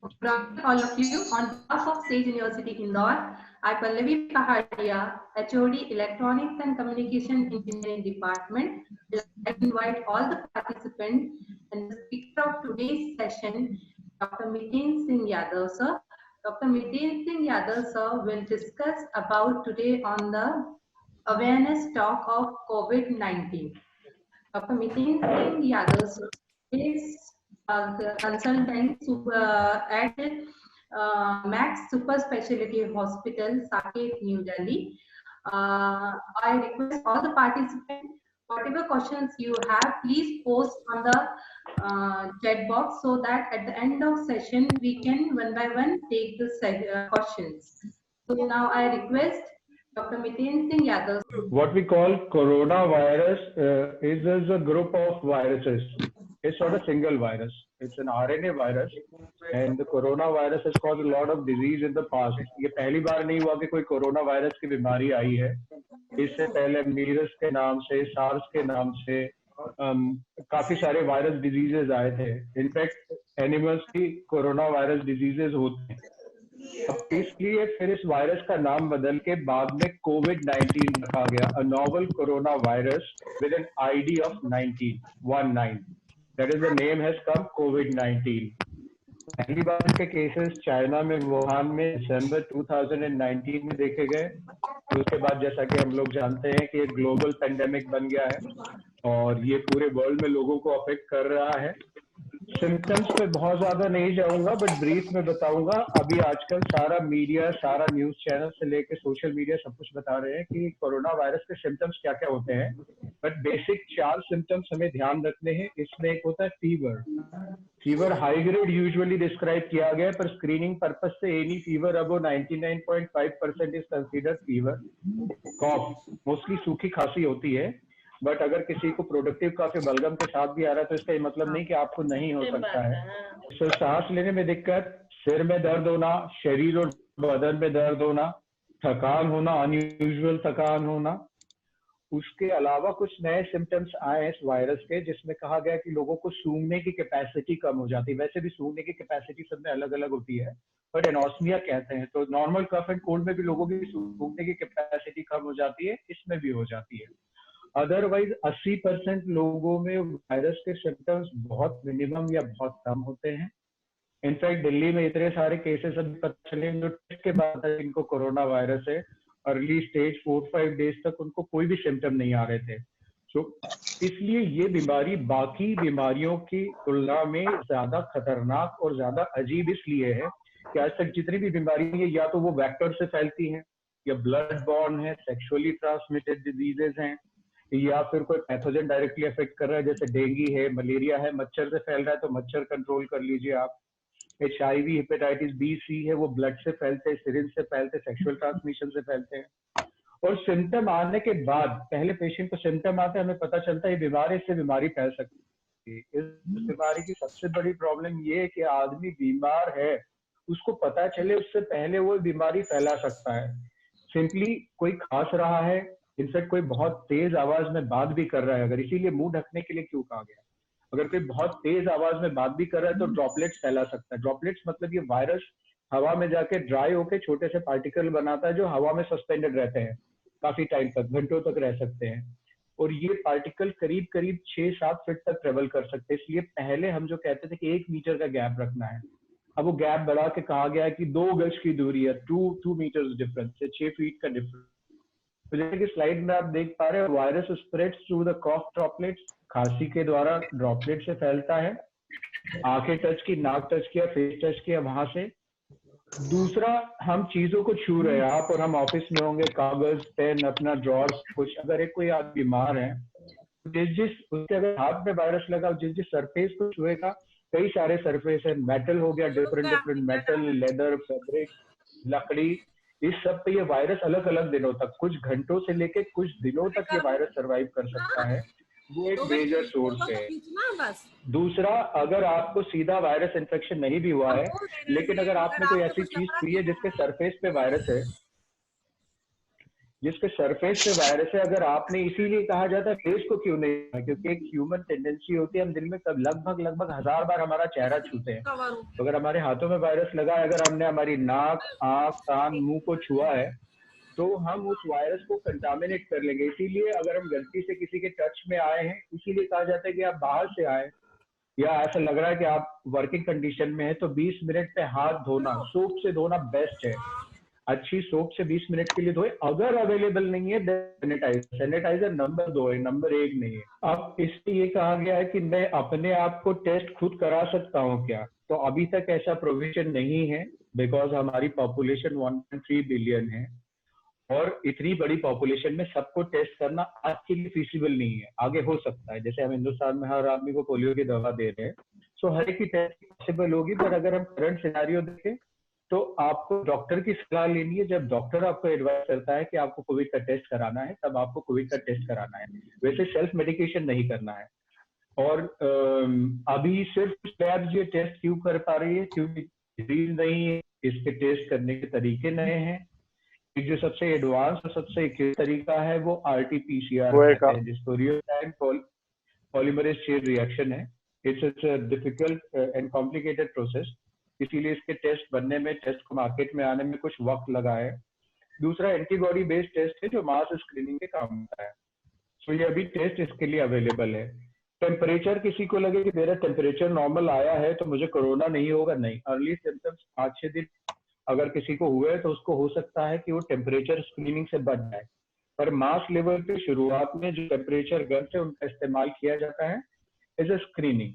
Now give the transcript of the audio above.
Welcome all of you on behalf of Sage University Indore. I Pallavi Pahadia, HOD Electronics and Communication Engineering Department. I invite all the participants and the speaker of today's session, Dr. Miten Singh Yadav sir. Dr. Miten Singh Yadav sir will discuss about today on the awareness talk of COVID-19. Dr. Miten Singh Yadav sir is a consultant at Max Super Specialty Hospital, Saket, New Delhi. I request all the participants, whatever questions you have, please post on the chat box so that at the end of session we can one by one take the questions. So now I request Dr. Miten Singh Yadav. What we call coronavirus is a group of viruses. It's not a single virus. It's an RNA virus, and the coronavirus has caused a lot of disease in the past. ये पहली बार नहीं हुआ कि कोई corona virus की बीमारी आई है. इससे पहले मीरस के नाम से, सार्स के नाम से काफी सारे वायरस डिजीजेस आए थे. इनफैक्ट एनिमल्स की कोरोना वायरस डिजीजेस होते हैं. अब इसलिए फिर इस वायरस का नाम बदल के बाद में कोविड-19 रखा गया. A novel corona virus with an ID of 1919. That is the name has come कोविड-19. पहली बार के केसेस चाइना में वुहान में दिसंबर 2019 में देखे गए. उसके बाद जैसा कि हम लोग जानते हैं कि एक ग्लोबल पेंडेमिक बन गया है और ये पूरे वर्ल्ड में लोगों को अफेक्ट कर रहा है. सिम्टम्स पे बहुत ज्यादा नहीं जाऊंगा, बट ब्रीफ में बताऊंगा. अभी आजकल सारा मीडिया, सारा न्यूज चैनल से लेके सोशल मीडिया सब कुछ बता रहे हैं कि कोरोना वायरस के सिम्टम्स क्या क्या होते हैं. बट बेसिक 4 सिम्टम्स हमें ध्यान रखने हैं. इसमें एक होता है fever. Fever high grade usually describe किया गया है, पर स्क्रीनिंग पर्पज से any fever above 99.5% is considered fever. Cough, mostly सूखी खांसी होती है, बट अगर किसी को प्रोडक्टिव काफी बलगम के साथ भी आ रहा है तो इसका ये मतलब नहीं कि आपको नहीं हो सकता है. तो सांस लेने में दिक्कत, सिर में दर्द होना, शरीर और बदन में दर्द होना, थकान होना, अनयूजुअल थकान होना. उसके अलावा कुछ नए सिम्टम्स आए इस वायरस के, जिसमें कहा गया कि लोगों को सूंघने की कैपेसिटी कम हो जाती है. वैसे भी सूंघने की कैपेसिटी सब में अलग अलग होती है, बट एनोस्मिया कहते हैं. तो नॉर्मल कफ एंड कोल्ड में भी लोगों की सूंघने की कैपेसिटी कम हो जाती है, इसमें भी हो जाती है. अदरवाइज 80% लोगों में वायरस के सिम्टम्स बहुत मिनिमम या बहुत कम होते हैं. इनफैक्ट दिल्ली में इतने सारे केसेस अभी पता चले जो टेस्ट के बाद इनको कोरोना वायरस है. अर्ली स्टेज 4-5 डेज तक उनको कोई भी सिम्टम नहीं आ रहे थे. तो इसलिए ये बीमारी बाकी बीमारियों की तुलना में ज्यादा खतरनाक और ज्यादा अजीब इसलिए है कि आज तक जितनी भी बीमारी है या तो वो वेक्टर से फैलती हैं, या ब्लड बॉर्न है, सेक्सुअली ट्रांसमिटेड डिजीजेस हैं, या फिर कोई पैथोजन डायरेक्टली अफेक्ट कर रहा है, जैसे डेंगू है, मलेरिया है, मच्छर से फैल रहा है तो मच्छर कंट्रोल कर लीजिए आप. HIV, हेपेटाइटिस बी, सी है, वो ब्लड से फैलते हैं, सिरिंज से फैलते हैं, सेक्सुअल ट्रांसमिशन से फैलते हैं. और सिम्टम आने के बाद, पहले पेशेंट को सिम्टम आते हैं, हमें पता चलता है ये बीमारी, इससे बीमारी फैल सकती है. इस बीमारी की सबसे बड़ी प्रॉब्लम ये है कि आदमी बीमार है, उसको पता चले उससे पहले वो बीमारी फैला सकता है. सिंपली कोई खांस रहा है, इनफैक्ट कोई बहुत तेज आवाज में बात भी कर रहा है, अगर इसीलिए मुंह ढकने के लिए क्यों कहा गया, अगर कोई बहुत तेज आवाज में बात भी कर रहा है तो ड्रॉपलेट्स फैला सकता है. ड्रॉपलेट्स मतलब ये वायरस हवा में जाके ड्राई होके छोटे से पार्टिकल बनाता है जो हवा में सस्पेंडेड रहते हैं काफी टाइम तक, घंटों तक रह सकते हैं. और ये पार्टिकल करीब करीब 6-7 फीट तक ट्रेवल कर सकते हैं. इसलिए पहले हम जो कहते थे कि 1 मीटर का गैप रखना है, अब वो गैप बढ़ा के कहा गया है कि 2 गज की दूरी है, 2 मीटर्स डिफरेंस से 6 फीट का डिफरेंस. तो जैसे कि स्लाइड में आप देख पा रहे हो, virus spreads through the cough droplets. खांसी के द्वारा ड्रॉपलेट से फैलता है. आंखें टच की, नाक टच किया, फेस टच किया, वहां से. दूसरा, हम चीजों को छू रहे हैं, आप और हम ऑफिस में होंगे, कागज, पेन, अपना ड्रॉर्स, कुछ. अगर एक कोई आदमी बीमार है, जिस उसके अगर हाथ में वायरस लगा, जिस सरफेस को छुएगा, कई सारे सरफेस है, मेटल हो गया, डिफरेंट मेटल, लेदर, फैब्रिक, लकड़ी, इस सब पे ये वायरस अलग अलग दिनों तक, कुछ घंटों से लेके कुछ दिनों तक ये वायरस सरवाइव कर सकता है. वो एक मेजर सोर्स है. दूसरा, अगर आपको सीधा वायरस इन्फेक्शन नहीं भी हुआ है, लेकिन अगर आपने कोई ऐसी चीज छुई है जिसके सरफेस पे वायरस है, जिसके सरफेस पे वायरस है, अगर आपने इसीलिए कहा जाता है फेस को क्यों नहीं, क्योंकि एक ह्यूमन टेंडेंसी होती है, हम दिन में लगभग 1000 बार हमारा चेहरा छूते हैं। तो अगर हमारे हाथों में वायरस लगा है, अगर हमने हमारी नाक, आंख, कान, मुंह को छुआ है, तो हम उस वायरस को कंटामिनेट कर लेंगे। इसीलिए अगर हम गलती से किसी के टच में आए हैं, इसीलिए कहा जाता है कि आप बाहर से आए या ऐसा लग रहा है कि आप वर्किंग कंडीशन में है, तो 20 मिनट पे हाथ धोना, सोप से धोना बेस्ट है। अच्छी सोप से 20 मिनट के लिए धोए। अगर अवेलेबल नहीं है सैनिटाइजर, सैनिटाइजर नंबर 2 है, नंबर 1 नहीं है। अब इसलिए ये कहा गया है कि मैं अपने आप को टेस्ट खुद करा सकता हूँ क्या, तो अभी तक ऐसा प्रोविजन नहीं है, बिकॉज हमारी पॉपुलेशन 1.3 बिलियन है और इतनी बड़ी पॉपुलेशन में सबको टेस्ट करना आज के लिए फीसिबल नहीं है। आगे हो सकता है, जैसे हम हिंदुस्तान में हर आदमी को पोलियो की दवा दे रहे हैं, सो हर एक की टेस्ट पॉसिबल होगी। पर अगर हम करंट सिनेरियो देखें तो आपको डॉक्टर की सलाह लेनी है। जब डॉक्टर आपको एडवाइस करता है कि आपको कोविड का टेस्ट कराना है, तब आपको कोविड का टेस्ट कराना है, वैसे सेल्फ मेडिकेशन नहीं करना है। और अभी सिर्फ लैब ये टेस्ट क्यों कर पा रही है, क्योंकि डिजीज नहीं है, इसके टेस्ट करने के तरीके नए हैं। जो सबसे एडवांस और सबसे एक्यूरेट तरीका है वो RT-PCR कहते हैं, जिसको real time polymerase chain reaction है। It's a difficult and complicated process, इसीलिए इसके टेस्ट बनने में, टेस्ट को मार्केट में आने में कुछ वक्त लगा है। दूसरा एंटीबॉडी बेस्ड टेस्ट है जो मास स्क्रीनिंग के काम आता है। सो ये अभी टेस्ट इसके लिए अवेलेबल है। टेम्परेचर, किसी को लगे कि मेरा टेम्परेचर नॉर्मल आया है तो मुझे कोरोना नहीं होगा, नहीं। अर्ली सिम्टम्स 5-6 दिन अगर किसी को हुए तो उसको हो सकता है कि वो टेम्परेचर स्क्रीनिंग से बच जाए, पर मास लेवल पे शुरुआत में जो टेम्परेचर गन्स है उनका इस्तेमाल किया जाता है एज ए स्क्रीनिंग।